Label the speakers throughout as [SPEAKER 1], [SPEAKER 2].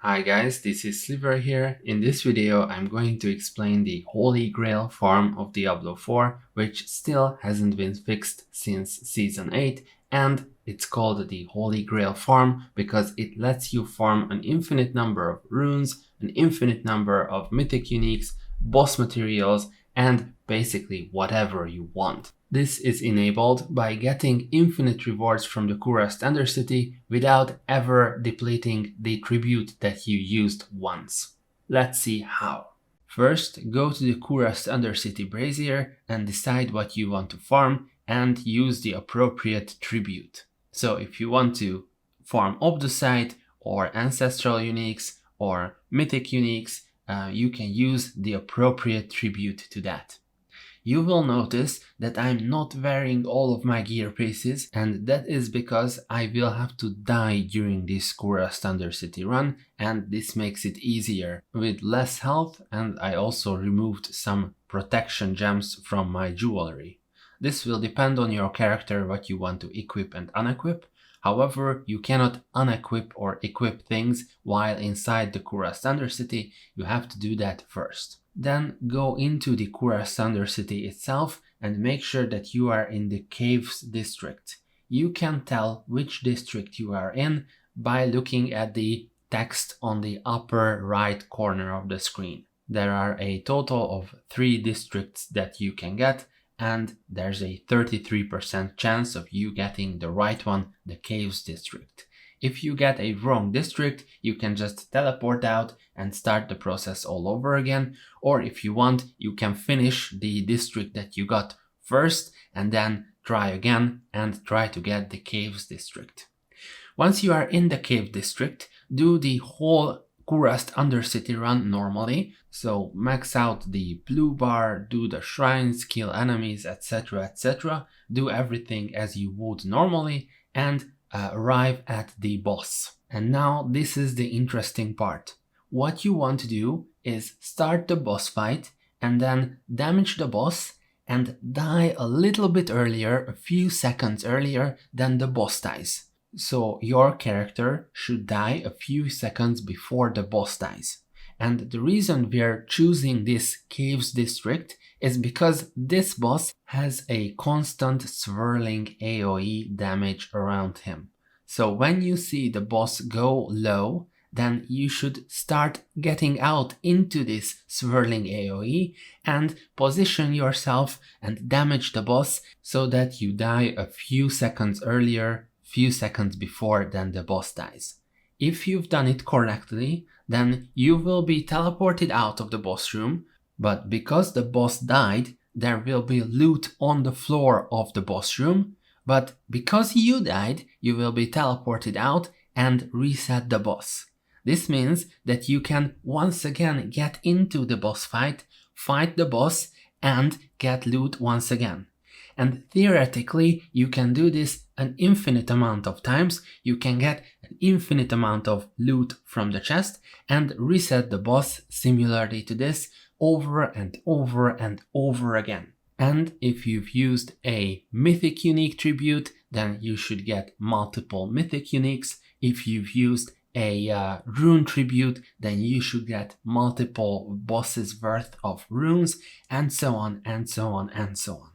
[SPEAKER 1] Hi guys, this is Sliver here. In this video I'm going to explain the Holy Grail farm of Diablo 4, which still hasn't been fixed since Season 8, and it's called the Holy Grail farm because it lets you farm an infinite number of runes, an infinite number of mythic uniques, boss materials, and basically whatever you want. This is enabled by getting infinite rewards from the Kurast Undercity without ever depleting the tribute that you used once. Let's see how. First, go to the Kurast Undercity brazier and decide what you want to farm and use the appropriate tribute. So if you want to farm Obdusite or Ancestral uniques or Mythic uniques, you can use the appropriate tribute to that. You will notice that I'm not wearing all of my gear pieces, and that is because I will have to die during this Kurast Undercity run, and this makes it easier with less health, and I also removed some protection gems from my jewelry. This will depend on your character what you want to equip and unequip. However, you cannot unequip or equip things while inside the Kurast Undercity. You have to do that first. Then go into the Kurast Undercity itself and make sure that you are in the Caves district. You can tell which district you are in by looking at the text on the upper right corner of the screen. There are a total of 3 districts that you can get, and there's a 33% chance of you getting the right one, the Caves district. If you get a wrong district, you can just teleport out and start the process all over again, or if you want, you can finish the district that you got first and then try again and try to get the Caves district. Once you are in the Cave district, do the whole Kurast Undercity run normally, so max out the blue bar, do the shrines, kill enemies, etc, etc, do everything as you would normally, and arrive at the boss. And now this is the interesting part. What you want to do is start the boss fight and then damage the boss and die a little bit earlier, a few seconds earlier than the boss dies. So your character should die a few seconds before the boss dies. And the reason we're choosing this Caves district is because this boss has a constant swirling AoE damage around him. So when you see the boss go low, then you should start getting out into this swirling AoE and position yourself and damage the boss so that you die a few seconds earlier, few seconds before than the boss dies. If you've done it correctly, then you will be teleported out of the boss room, but because the boss died, there will be loot on the floor of the boss room, but because you died, you will be teleported out and reset the boss. This means that you can once again get into the boss fight the boss, and get loot once again. And theoretically, you can do this an infinite amount of times. You can get an infinite amount of loot from the chest and reset the boss similarly to this over and over and over again. And if you've used a mythic unique tribute, then you should get multiple mythic uniques. If you've used a rune tribute, then you should get multiple bosses worth of runes, and so on and so on and so on.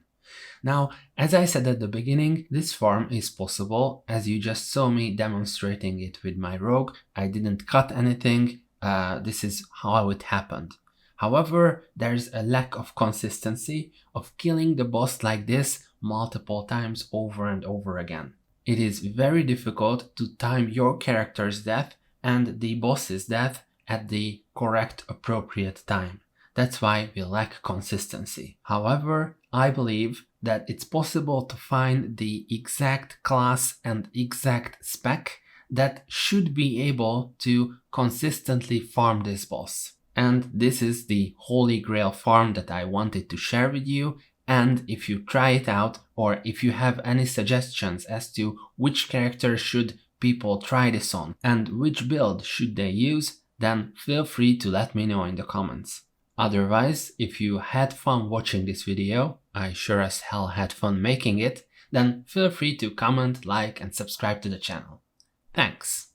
[SPEAKER 1] Now, as I said at the beginning, this farm is possible, as you just saw me demonstrating it with my rogue. I didn't cut anything, this is how it happened. However, there's a lack of consistency of killing the boss like this multiple times over and over again. It is very difficult to time your character's death and the boss's death at the correct appropriate time. That's why we lack consistency. However, I believe that it's possible to find the exact class and exact spec that should be able to consistently farm this boss. And this is the Holy Grail farm that I wanted to share with you. And if you try it out, or if you have any suggestions as to which character should people try this on and which build should they use, then feel free to let me know in the comments. Otherwise, if you had fun watching this video, I sure as hell had fun making it, then feel free to comment, like and subscribe to the channel. Thanks!